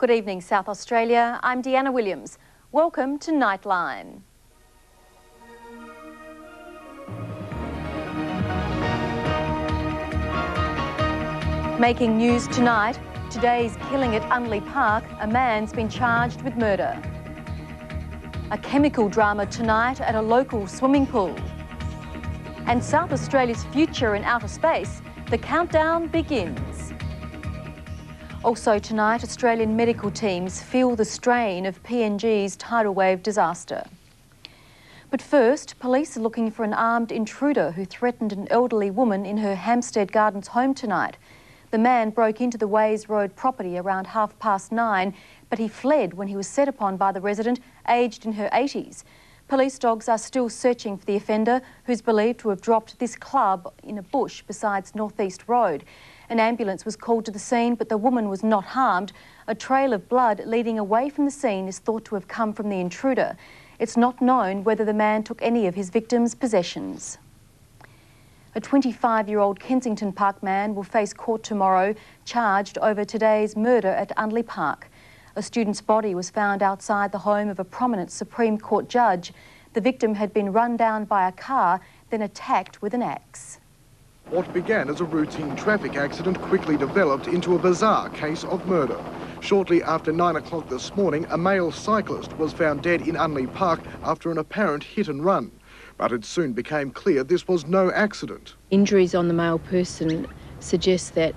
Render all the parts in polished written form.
Good evening, South Australia. I'm Deanna Williams. Welcome to Nightline. Making news tonight, today's killing at Unley Park, a man's been charged with murder. A chemical drama tonight at a local swimming pool. And South Australia's future in outer space, the countdown begins. Also tonight, Australian medical teams feel the strain of PNG's tidal wave disaster. But first, police are looking for an armed intruder who threatened an elderly woman in her Hampstead Gardens home tonight. The man broke into the Ways Road property around 9:30, but he fled when he was set upon by the resident, aged in her 80s. Police dogs are still searching for the offender, who's believed to have dropped this club in a bush besides North East Road. An ambulance was called to the scene, but the woman was not harmed. A trail of blood leading away from the scene is thought to have come from the intruder. It's not known whether the man took any of his victim's possessions. A 25-year-old Kensington Park man will face court tomorrow, charged over today's murder at Unley Park. A student's body was found outside the home of a prominent Supreme Court judge. The victim had been run down by a car, then attacked with an axe. What began as a routine traffic accident quickly developed into a bizarre case of murder. Shortly after 9 o'clock this morning, a male cyclist was found dead in Unley Park after an apparent hit and run. But it soon became clear this was no accident. Injuries on the male person suggest that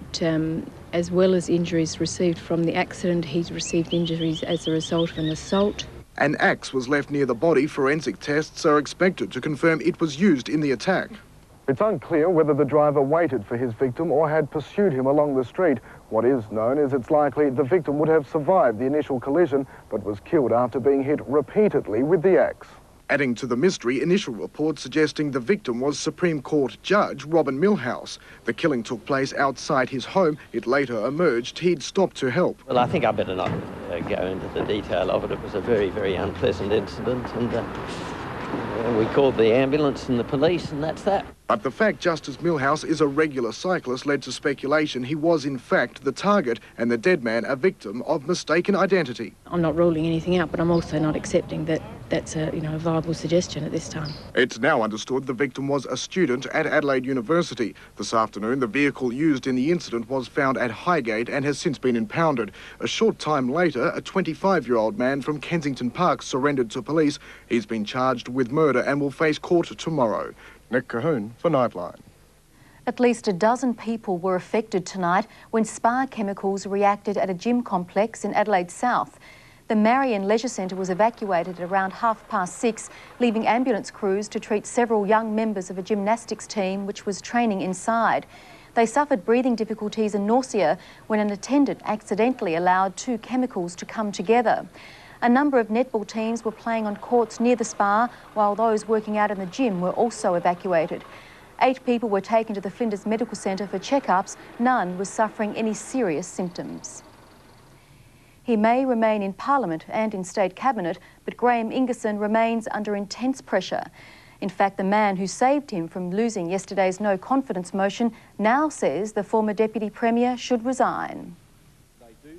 as well as injuries received from the accident, he's received injuries as a result of an assault. An axe was left near the body. Forensic tests are expected to confirm it was used in the attack. It's unclear whether the driver waited for his victim or had pursued him along the street. What is known is it's likely the victim would have survived the initial collision, but was killed after being hit repeatedly with the axe. Adding to the mystery, initial reports suggesting the victim was Supreme Court Judge Robin Millhouse. The killing took place outside his home. It later emerged he'd stopped to help. Well, I think I better not go into the detail of it. It was a very, very unpleasant incident, and we called the ambulance and the police, and that's that. But the fact Justice Millhouse is a regular cyclist led to speculation he was in fact the target and the dead man a victim of mistaken identity. I'm not ruling anything out, but I'm also not accepting that that's a viable suggestion at this time. It's now understood the victim was a student at Adelaide University. This afternoon, the vehicle used in the incident was found at Highgate and has since been impounded. A short time later, a 25-year-old man from Kensington Park surrendered to police. He's been charged with murder and will face court tomorrow. Nick Cahoon for Nightline. At least a dozen people were affected tonight when Spar chemicals reacted at a gym complex in Adelaide South. The Marion Leisure Centre was evacuated at around 6:30, leaving ambulance crews to treat several young members of a gymnastics team which was training inside. They suffered breathing difficulties and nausea when an attendant accidentally allowed two chemicals to come together. A number of netball teams were playing on courts near the spa, while those working out in the gym were also evacuated. 8 people were taken to the Flinders Medical Centre for checkups. None was suffering any serious symptoms. He may remain in Parliament and in State Cabinet, but Graham Ingerson remains under intense pressure. In fact, the man who saved him from losing yesterday's no confidence motion now says the former Deputy Premier should resign.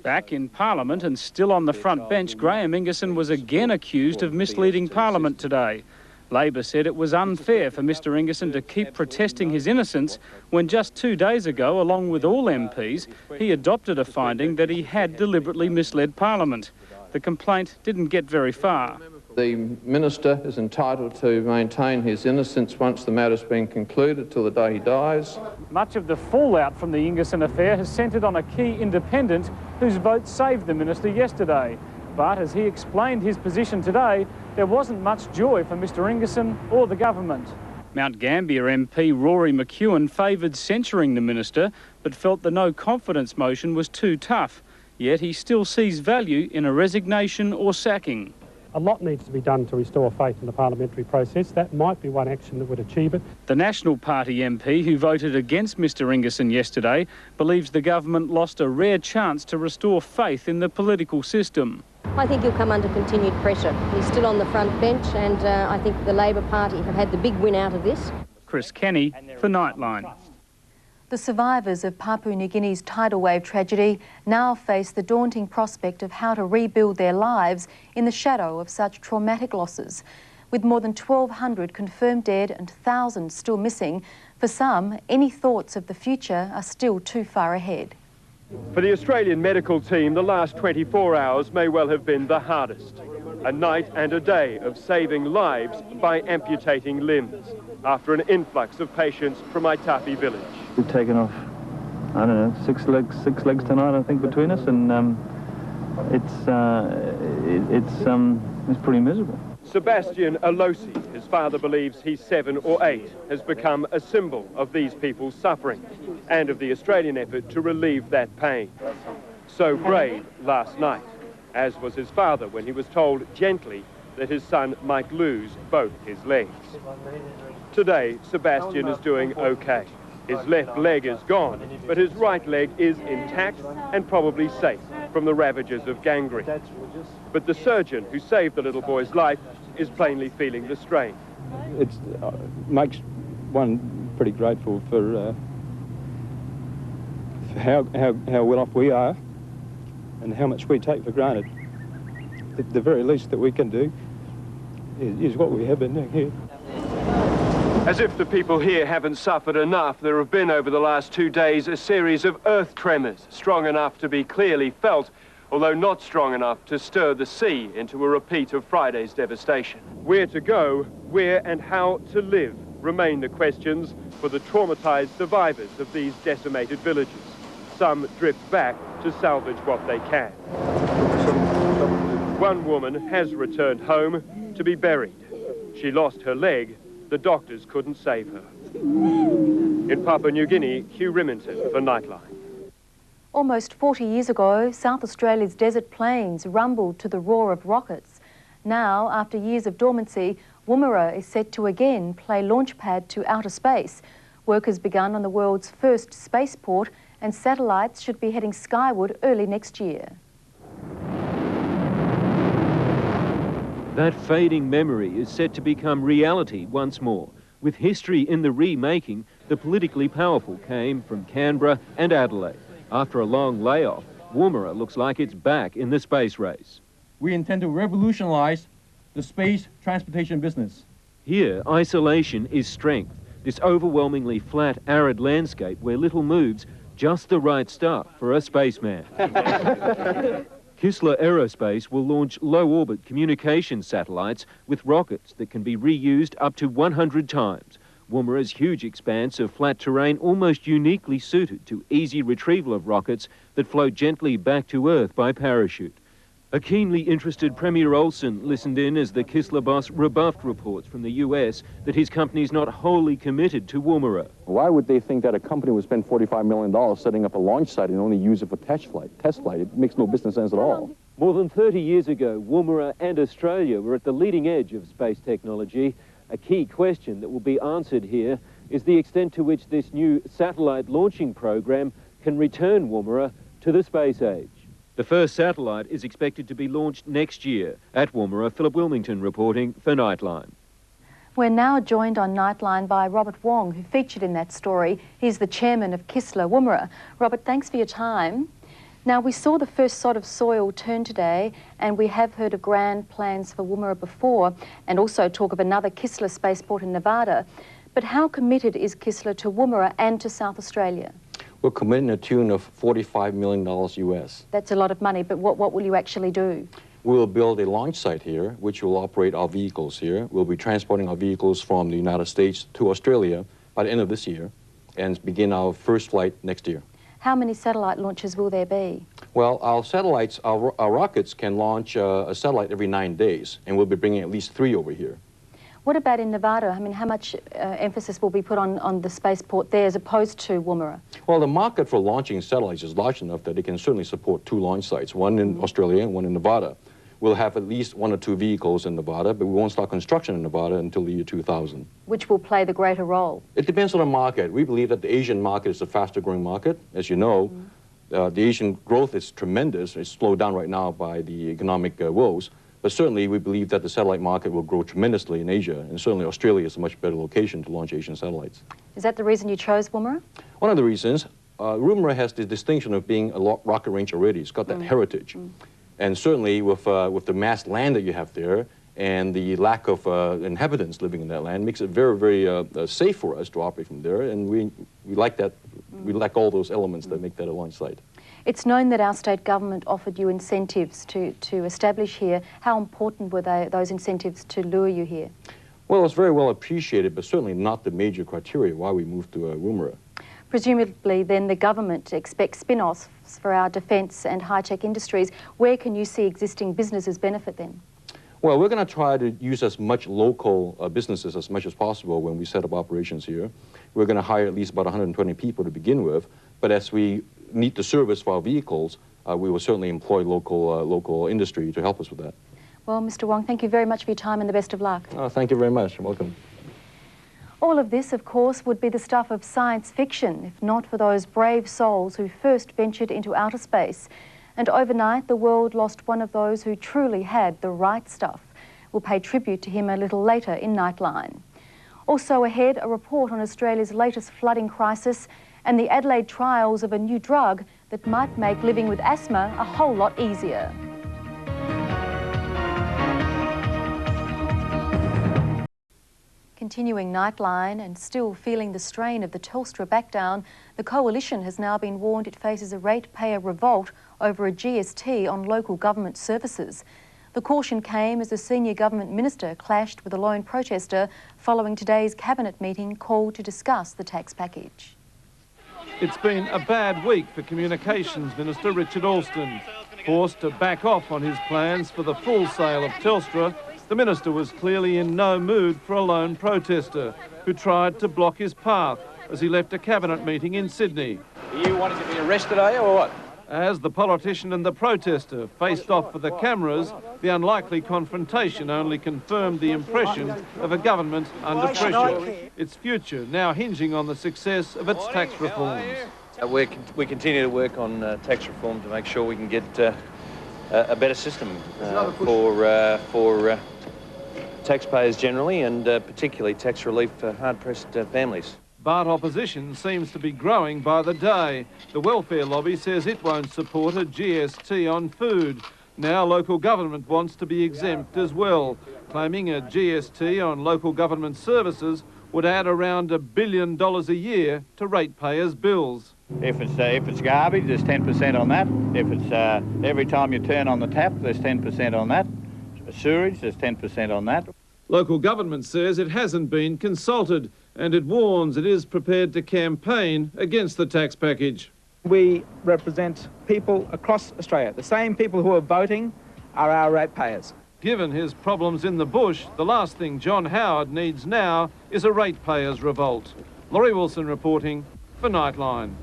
Back in Parliament and still on the front bench, Graham Ingerson was again accused of misleading Parliament today. Labor said it was unfair for Mr Ingerson to keep protesting his innocence when just 2 days ago, along with all MPs, he adopted a finding that he had deliberately misled Parliament. The complaint didn't get very far. The Minister is entitled to maintain his innocence once the matter's been concluded till the day he dies. Much of the fallout from the Ingerson affair has centred on a key independent whose vote saved the Minister yesterday. But as he explained his position today, there wasn't much joy for Mr Ingerson or the government. Mount Gambier MP Rory McEwen favoured censuring the Minister, but felt the no confidence motion was too tough. Yet he still sees value in a resignation or sacking. A lot needs to be done to restore faith in the parliamentary process. That might be one action that would achieve it. The National Party MP who voted against Mr Ingerson yesterday believes the government lost a rare chance to restore faith in the political system. I think he'll come under continued pressure. He's still on the front bench, and I think the Labor Party have had the big win out of this. Chris Kenny for Nightline. The survivors of Papua New Guinea's tidal wave tragedy now face the daunting prospect of how to rebuild their lives in the shadow of such traumatic losses. With more than 1,200 confirmed dead and thousands still missing, for some, any thoughts of the future are still too far ahead. For the Australian medical team, the last 24 hours may well have been the hardest. A night and a day of saving lives by amputating limbs after an influx of patients from Aitapi village. We've taken off, I don't know, six legs tonight, I think, between us, and it's pretty miserable. Sebastian Alosi, his father believes he's 7 or 8, has become a symbol of these people's suffering and of the Australian effort to relieve that pain. So brave last night, as was his father when he was told gently that his son might lose both his legs. Today, Sebastian is doing okay. His left leg is gone, but his right leg is intact and probably safe from the ravages of gangrene. But the surgeon who saved the little boy's life is plainly feeling the strain. It makes one pretty grateful for how well off we are and how much we take for granted. The very least that we can do is what we have been doing here. As if the people here haven't suffered enough, there have been over the last 2 days a series of earth tremors, strong enough to be clearly felt, although not strong enough to stir the sea into a repeat of Friday's devastation. Where to go, where and how to live remain the questions for the traumatized survivors of these decimated villages. Some drift back to salvage what they can. One woman has returned home to be buried. She lost her leg. The doctors couldn't save her. In Papua New Guinea, Hugh Remington for Nightline. Almost 40 years ago, South Australia's desert plains rumbled to the roar of rockets. Now, after years of dormancy, Woomera is set to again play launchpad to outer space. Work has begun on the world's first spaceport, and satellites should be heading skyward early next year. That fading memory is set to become reality once more. With history in the remaking, the politically powerful came from Canberra and Adelaide. After a long layoff, Woomera looks like it's back in the space race. We intend to revolutionise the space transportation business. Here, isolation is strength. This overwhelmingly flat, arid landscape where little moves, just the right stuff for a spaceman. Kistler Aerospace will launch low-orbit communication satellites with rockets that can be reused up to 100 times. Woomera's huge expanse of flat terrain almost uniquely suited to easy retrieval of rockets that float gently back to Earth by parachute. A keenly interested Premier Olsen listened in as the Kistler boss rebuffed reports from the US that his company's not wholly committed to Woomera. Why would they think that a company would spend $45 million setting up a launch site and only use it for test flight? It makes no business sense at all. More than 30 years ago, Woomera and Australia were at the leading edge of space technology. A key question that will be answered here is the extent to which this new satellite launching program can return Woomera to the space age. The first satellite is expected to be launched next year. At Woomera, Philip Wilmington reporting for Nightline. We're now joined on Nightline by Robert Wong, who featured in that story. He's the chairman of Kistler Woomera. Robert, thanks for your time. Now, we saw the first sod of soil turn today, and we have heard of grand plans for Woomera before, and also talk of another Kistler spaceport in Nevada. But how committed is Kistler to Woomera and to South Australia? We're committing a tune of $45 million US. That's a lot of money, but what will you actually do? We will build a launch site here, which will operate our vehicles here. We'll be transporting our vehicles from the United States to Australia by the end of this year and begin our first flight next year. How many satellite launches will there be? Well, our satellites, our rockets can launch a satellite every 9 days, and we'll be bringing at least 3 over here. What about in Nevada? I mean, how much emphasis will be put on the spaceport there as opposed to Woomera? Well, the market for launching satellites is large enough that it can certainly support 2 launch sites, one in Australia and one in Nevada. We'll have at least 1 or 2 vehicles in Nevada, but we won't start construction in Nevada until the year 2000. Which will play the greater role? It depends on the market. We believe that the Asian market is the faster growing market. As you know, the Asian growth is tremendous. It's slowed down right now by the economic woes. But certainly we believe that the satellite market will grow tremendously in Asia, and certainly Australia is a much better location to launch Asian satellites. Is that the reason you chose Woomera? One of the reasons, Woomera has the distinction of being a rocket range already. It's got that heritage. And certainly with the mass land that you have there and the lack of inhabitants living in that land makes it very, very safe for us to operate from there. And we like that. We like all those elements that make that a launch site. It's known that our state government offered you incentives to establish here. How important were those incentives to lure you here? Well, it's very well appreciated, but certainly not the major criteria why we moved to Woomera. Presumably then the government expects spin-offs for our defence and high-tech industries. Where can you see existing businesses benefit then? Well, we're going to try to use as much local businesses as much as possible when we set up operations here. We're going to hire at least about 120 people to begin with, but as we need the service for our vehicles, we will certainly employ local industry to help us with that. Well, Mr. Wong, thank you very much for your time and the best of luck. Thank you very much. You're welcome. All of this, of course, would be the stuff of science fiction, if not for those brave souls who first ventured into outer space. And overnight, the world lost one of those who truly had the right stuff. We'll pay tribute to him a little later in Nightline. Also ahead, a report on Australia's latest flooding crisis and the Adelaide trials of a new drug that might make living with asthma a whole lot easier. Continuing Nightline and still feeling the strain of the Telstra backdown, the Coalition has now been warned it faces a ratepayer revolt over a GST on local government services. The caution came as a senior government minister clashed with a lone protester following today's cabinet meeting called to discuss the tax package. It's been a bad week for Communications Minister Richard Alston. Forced to back off on his plans for the full sale of Telstra, the minister was clearly in no mood for a lone protester who tried to block his path as he left a cabinet meeting in Sydney. Are you wanting to be arrested, are you, or what? As the politician and the protester faced off for the cameras, the unlikely confrontation only confirmed the impression of a government under pressure. Its future now hinging on the success of its tax reforms. We continue to work on tax reform to make sure we can get a better system for taxpayers generally and particularly tax relief for hard-pressed families. But opposition seems to be growing by the day. The welfare lobby says it won't support a GST on food. Now local government wants to be exempt as well, claiming a GST on local government services would add around $1 billion a year to ratepayers' bills. If it's garbage, there's 10% on that. If it's every time you turn on the tap, there's 10% on that. Sewerage, there's 10% on that. Local government says it hasn't been consulted, and it warns it is prepared to campaign against the tax package. We represent people across Australia. The same people who are voting are our ratepayers. Given his problems in the bush, the last thing John Howard needs now is a ratepayers' revolt. Laurie Wilson reporting for Nightline.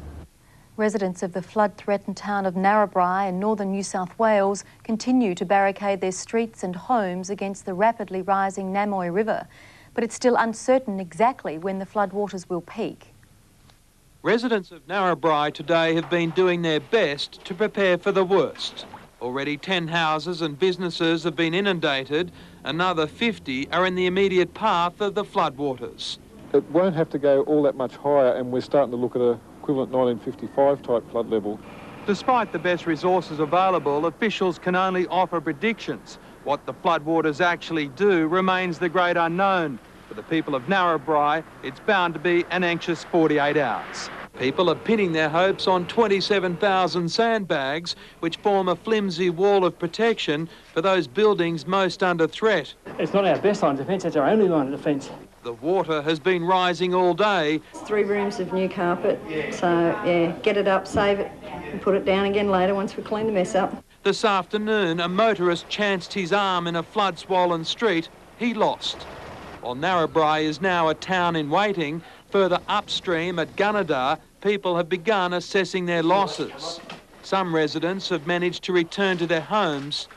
Residents of the flood-threatened town of Narrabri in northern New South Wales continue to barricade their streets and homes against the rapidly rising Namoi River. But it's still uncertain exactly when the floodwaters will peak. Residents of Narrabri today have been doing their best to prepare for the worst. Already 10 houses and businesses have been inundated. Another 50 are in the immediate path of the floodwaters. It won't have to go all that much higher, and we're starting to look at a equivalent 1955 type flood level. Despite the best resources available, officials can only offer predictions. What the floodwaters actually do remains the great unknown. For the people of Narrabri, it's bound to be an anxious 48 hours. People are pinning their hopes on 27,000 sandbags, which form a flimsy wall of protection for those buildings most under threat. It's not our best line of defence, it's our only line of defence. The water has been rising all day. It's 3 rooms of new carpet, so yeah, get it up, save it, and put it down again later once we clean the mess up. This afternoon, a motorist chanced his arm in a flood-swollen street. He lost. While Narrabri is now a town in waiting, further upstream at Gunnedah, people have begun assessing their losses. Some residents have managed to return to their homes.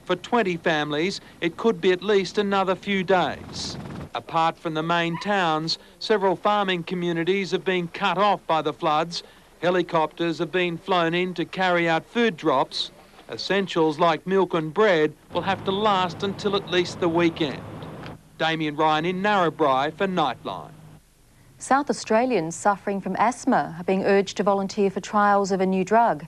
For 20 families, it could be at least another few days. Apart from the main towns, several farming communities have been cut off by the floods. Helicopters have been flown in to carry out food drops. Essentials like milk and bread will have to last until at least the weekend. Damien Ryan in Narrabri for Nightline. South Australians suffering from asthma are being urged to volunteer for trials of a new drug.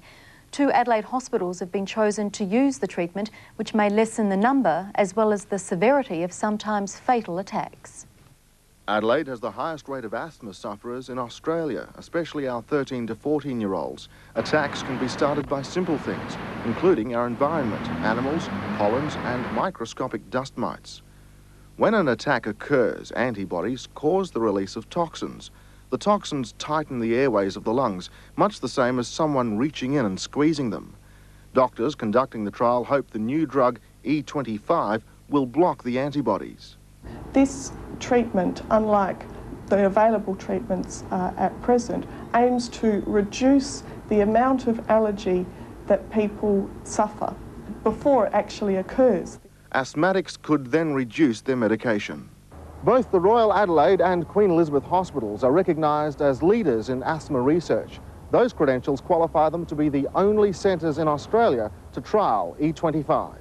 2 Adelaide hospitals have been chosen to use the treatment, which may lessen the number as well as the severity of sometimes fatal attacks. Adelaide has the highest rate of asthma sufferers in Australia, especially our 13 to 14-year-olds. Attacks can be started by simple things, including our environment, animals, pollens and microscopic dust mites. When an attack occurs, antibodies cause the release of toxins. The toxins tighten the airways of the lungs, much the same as someone reaching in and squeezing them. Doctors conducting the trial hope the new drug, E25, will block the antibodies. This treatment, unlike the available treatments at present, aims to reduce the amount of allergy that people suffer before it actually occurs. Asthmatics could then reduce their medication. Both the Royal Adelaide and Queen Elizabeth hospitals are recognised as leaders in asthma research. Those credentials qualify them to be the only centres in Australia to trial E25.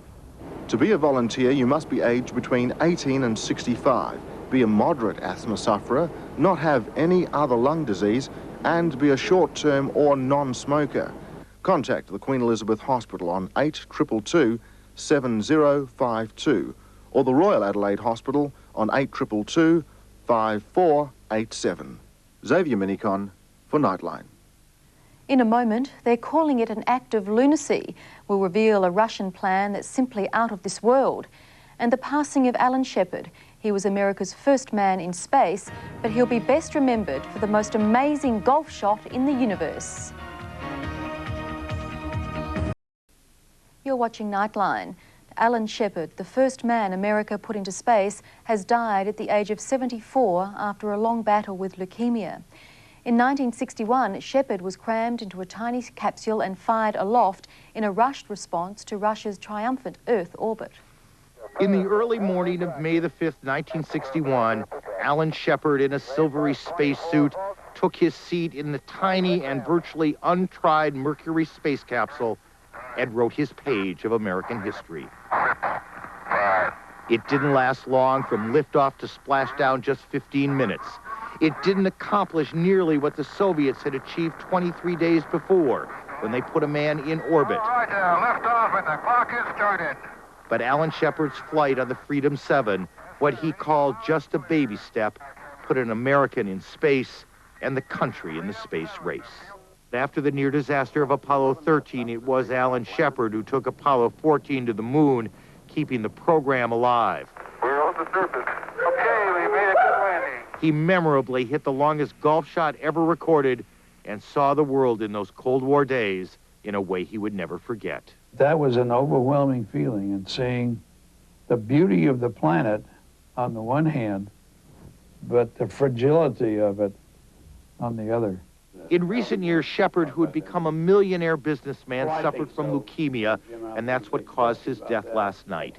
To be a volunteer, you must be aged between 18 and 65, be a moderate asthma sufferer, not have any other lung disease, and be a short-term or non-smoker. Contact the Queen Elizabeth Hospital on 8222 7052 or the Royal Adelaide Hospital on 8222 5487. Xavier Minicon for Nightline. In a moment, they're calling it an act of lunacy. We'll reveal a Russian plan that's simply out of this world. And the passing of Alan Shepard. He was America's first man in space, but he'll be best remembered for the most amazing golf shot in the universe. You're watching Nightline. Alan Shepard, the first man America put into space, has died at the age of 74 after a long battle with leukemia. In 1961, Shepard was crammed into a tiny capsule and fired aloft in a rushed response to Russia's triumphant Earth orbit. In the early morning of May the 5th, 1961, Alan Shepard, in a silvery spacesuit, took his seat in the tiny and virtually untried Mercury space capsule and wrote his page of American history. It didn't last long. From liftoff to splashdown, just 15 minutes. It didn't accomplish nearly what the Soviets had achieved 23 days before, when they put a man in orbit. All right, lift off and the clock is started. But Alan Shepard's flight on the Freedom 7, what he called just a baby step, put an American in space and the country in the space race. After the near disaster of Apollo 13, it was Alan Shepard who took Apollo 14 to the moon, keeping the program alive. We're on the surface. Okay, we made a good landing. He memorably hit the longest golf shot ever recorded and saw the world in those Cold War days in a way he would never forget. That was an overwhelming feeling, and seeing the beauty of the planet on the one hand, but the fragility of it on the other. In recent years, Shepard, who had become a millionaire businessman, suffered from leukemia, and that's what caused his death last night.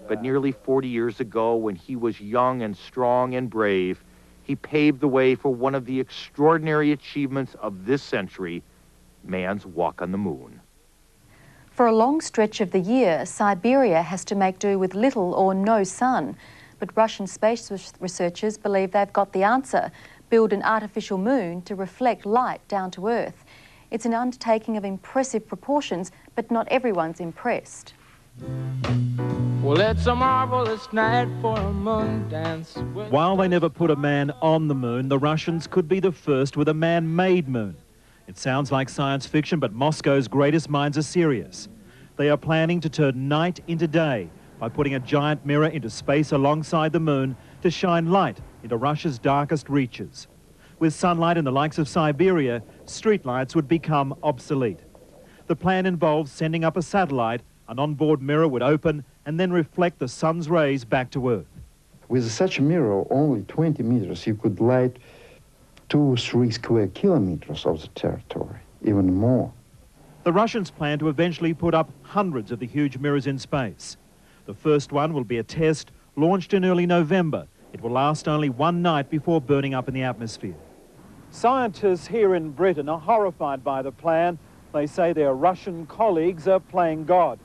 But nearly 40 years ago, when he was young and strong and brave, he paved the way for one of the extraordinary achievements of this century, man's walk on the moon. For a long stretch of the year, Siberia has to make do with little or no sun. But Russian space researchers believe they've got the answer: build an artificial moon to reflect light down to Earth. It's an undertaking of impressive proportions, but not everyone's impressed. Well, it's a marvelous night for a moon dance. While they never put a man on the moon, the Russians could be the first with a man-made moon. It sounds like science fiction, but Moscow's greatest minds are serious. They are planning to turn night into day by putting a giant mirror into space alongside the moon to shine light into Russia's darkest reaches. With sunlight in the likes of Siberia, streetlights would become obsolete. The plan involves sending up a satellite. An onboard mirror would open and then reflect the sun's rays back to Earth. With such a mirror, only 20 meters, you could light 2 or 3 square kilometers of the territory, even more. The Russians plan to eventually put up hundreds of the huge mirrors in space. The first one will be a test launched in early November. It will last only one night before burning up in the atmosphere. Scientists here in Britain are horrified by the plan, They say their Russian colleagues are playing God.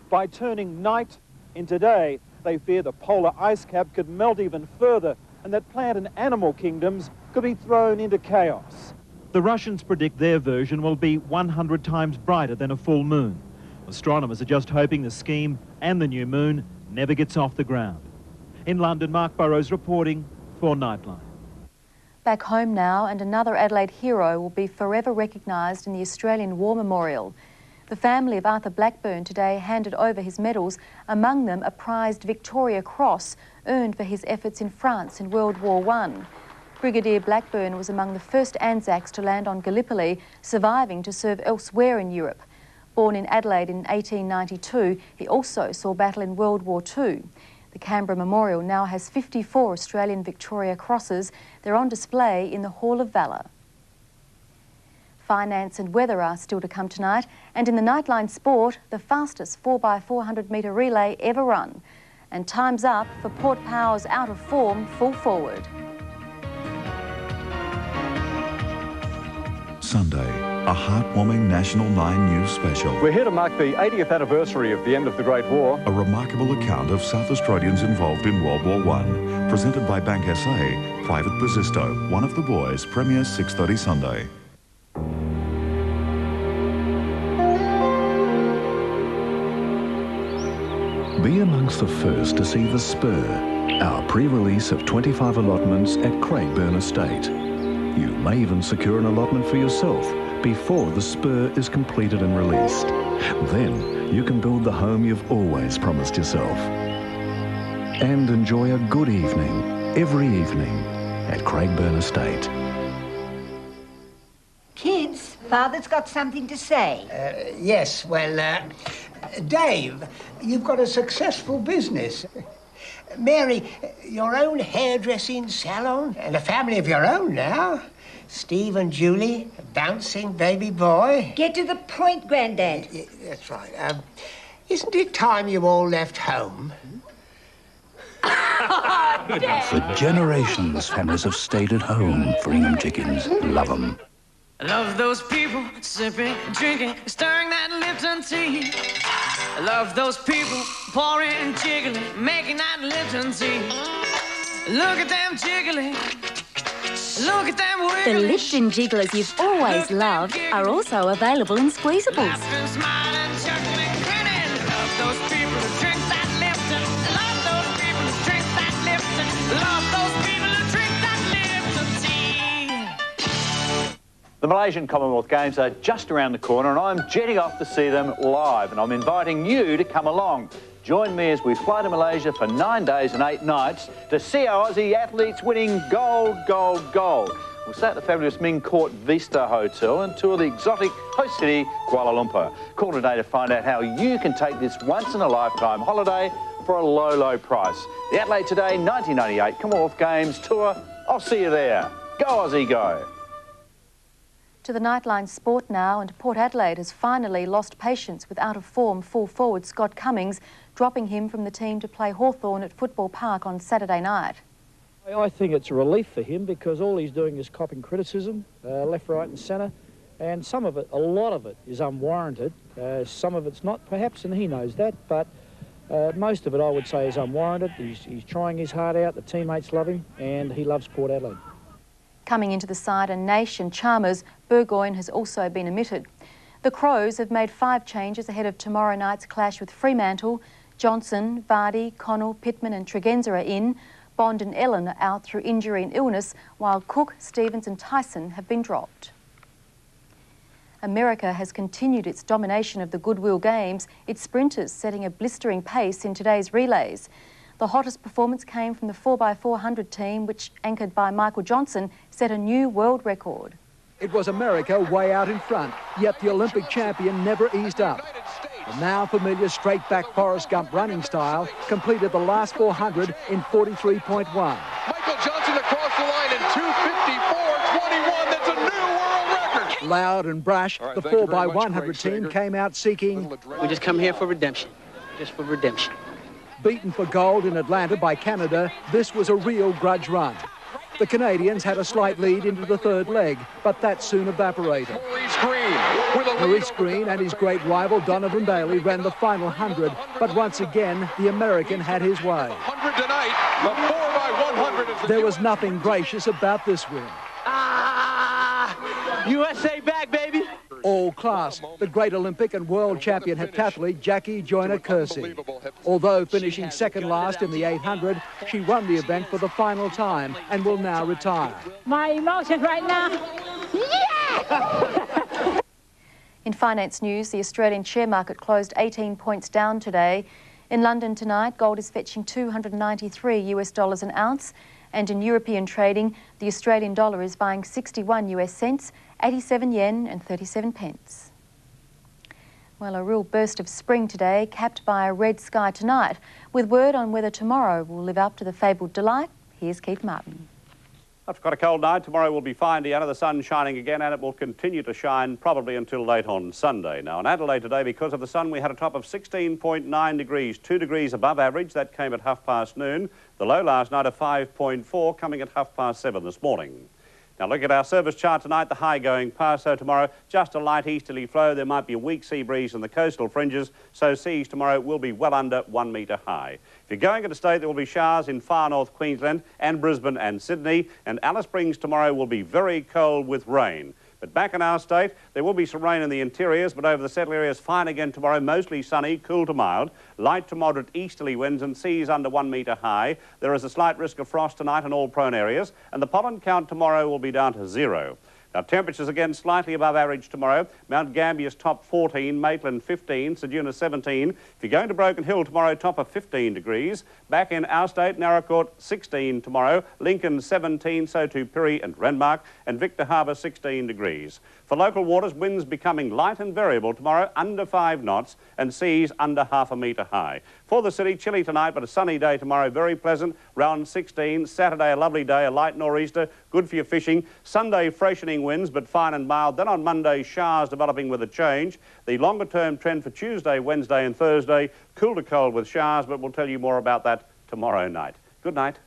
By turning night into day, they fear the polar ice cap could melt even further and that plant and animal kingdoms could be thrown into chaos. The Russians predict their version will be 100 times brighter than a full moon. Astronomers are just hoping the scheme and the new moon never gets off the ground. In London, Mark Burrows reporting for Nightline. Back home now, and another Adelaide hero will be forever recognised in the Australian War Memorial. The family of Arthur Blackburn today handed over his medals, among them a prized Victoria Cross earned for his efforts in France in World War I. Brigadier Blackburn was among the first Anzacs to land on Gallipoli, surviving to serve elsewhere in Europe. Born in Adelaide in 1892, he also saw battle in World War II. The Canberra Memorial now has 54 Australian Victoria Crosses. They're on display in the Hall of Valour. Finance and weather are still to come tonight, and in the Nightline Sport, the fastest 4x400 metre relay ever run. And time's up for Port Power's out of form full forward. Sunday, a heartwarming National 9 News special. We're here to mark the 80th anniversary of the end of the Great War. A remarkable account of South Australians involved in World War I, presented by Bank SA, Private Basisto, one of the boys, premieres 6:30 Sunday. Be amongst the first to see The Spur, our pre-release of 25 allotments at Craigburn Estate. You may even secure an allotment for yourself before The Spur is completed and released. Then you can build the home you've always promised yourself. And enjoy a good evening, every evening, at Craigburn Estate. Kids, Father's got something to say. Yes, well, Dave, you've got a successful business. Mary, your own hairdressing salon and a family of your own now. Steve and Julie, a bouncing baby boy. Get to the point, Grandad. That's right. Isn't it time you all left home? For generations, families have stayed at home for Ingham chickens. Love them. I love those people sipping, drinking, stirring that Lipton tea. I love those people pouring and jiggling, making that Lipton tea. Look at them jiggling. Look at them wiggling. The Lipton jigglers you've always loved are also available in squeezables. Laughing, smiling, chuckling, grinning. Love those people who drink that Lipton. Love those people who drink that Lipton. Love those people who drink that Lipton tea. The Malaysian Commonwealth Games are just around the corner and I'm jetting off to see them live, and I'm inviting you to come along. Join me as we fly to Malaysia for 9 days and 8 nights to see our Aussie athletes winning gold, gold, gold. We'll stay at the fabulous Ming Court Vista Hotel and tour the exotic host city, Kuala Lumpur. Call today to find out how you can take this once-in-a-lifetime holiday for a low, low price. The Adelaide Today 1998 Commonwealth Games Tour. I'll see you there. Go Aussie, go. To the Nightline Sport now, and Port Adelaide has finally lost patience with out-of-form full forward Scott Cummings, dropping him from the team to play Hawthorn at Football Park on Saturday night. I think it's a relief for him because all he's doing is copping criticism, left, right and centre, and some of it, a lot of it, is unwarranted. Some of it's not, perhaps, and he knows that, but most of it, I would say, is unwarranted. He's trying his heart out, the teammates love him, and he loves Port Adelaide. Coming into the side are Naish and Chalmers. Burgoyne has also been omitted. The Crows have made 5 changes ahead of tomorrow night's clash with Fremantle. Johnson, Vardy, Connell, Pittman and Tregenza are in. Bond and Ellen are out through injury and illness, while Cook, Stevens and Tyson have been dropped. America has continued its domination of the Goodwill Games, its sprinters setting a blistering pace in today's relays. The hottest performance came from the 4x400 team, which, anchored by Michael Johnson, set a new world record. It was America way out in front, yet the Olympic champion never eased up. The now familiar straight-back Forrest Gump running style completed the last 400 in 43.1. Michael Johnson across the line in 2:54.21. That's a new world record. Loud and brash, the 4x100 team came out seeking... We just come here for redemption, just for redemption. Beaten for gold in Atlanta by Canada, this was a real grudge run. The Canadians had a slight lead into the third leg, but that soon evaporated. Maurice Green and his great rival Donovan Bailey ran the final 100, but once again, the American had his way. 100 tonight, the 4x100 is There was nothing gracious about this win. USA back, baby! All class, the great Olympic and world champion heptathlete Jackie Joyner-Kersee. Although finishing second last in the 800, she won the event for the final time and will now retire. My emotion right now, yeah! In finance news, the Australian share market closed 18 points down today. In London tonight, gold is fetching $293 an ounce, and in European trading, the Australian dollar is buying 61 US cents, 87 yen and 37 pence. Well, a real burst of spring today, capped by a red sky tonight. With word on whether tomorrow will live up to the fabled delight, here's Keith Martin. After quite a cold night, tomorrow will be fine, Deanna. The sun shining again, and it will continue to shine probably until late on Sunday. Now, in Adelaide today, because of the sun, we had a top of 16.9 degrees, 2 degrees above average. That came at noon. The low last night of 5.4, coming at 7:30 this morning. Now, look at our service chart tonight. The high going past, so tomorrow, just a light easterly flow. There might be a weak sea breeze in the coastal fringes, so seas tomorrow will be well under 1 metre high. If you're going interstate, there will be showers in far north Queensland and Brisbane and Sydney, and Alice Springs tomorrow will be very cold with rain. But back in our state, there will be some rain in the interiors, but over the settled areas, fine again tomorrow, mostly sunny, cool to mild, light to moderate easterly winds and seas under 1 metre high. There is a slight risk of frost tonight in all prone areas, and the pollen count tomorrow will be down to 0. Now, temperatures again slightly above average tomorrow. Mount Gambier's top 14, Maitland 15, Ceduna 17. If you're going to Broken Hill tomorrow, top of 15 degrees. Back in our state, Narracourt 16 tomorrow, Lincoln 17, so too Pirrie and Renmark, and Victor Harbour 16 degrees. For local waters, winds becoming light and variable tomorrow, under 5 knots, and seas under 0.5 metre high. For the city, chilly tonight, but a sunny day tomorrow, very pleasant, round 16. Saturday, a lovely day, a light nor'easter, good for your fishing. Sunday, freshening winds, but fine and mild. Then on Monday, showers developing with a change. The longer-term trend for Tuesday, Wednesday and Thursday, cool to cold with showers, but we'll tell you more about that tomorrow night. Good night.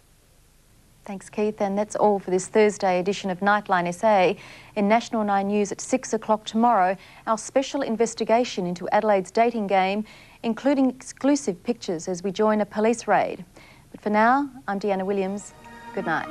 Thanks, Keith, and that's all for this Thursday edition of Nightline SA. In National 9 News at 6 o'clock tomorrow, our special investigation into Adelaide's dating game, including exclusive pictures as we join a police raid. But for now, I'm Deanna Williams. Good night.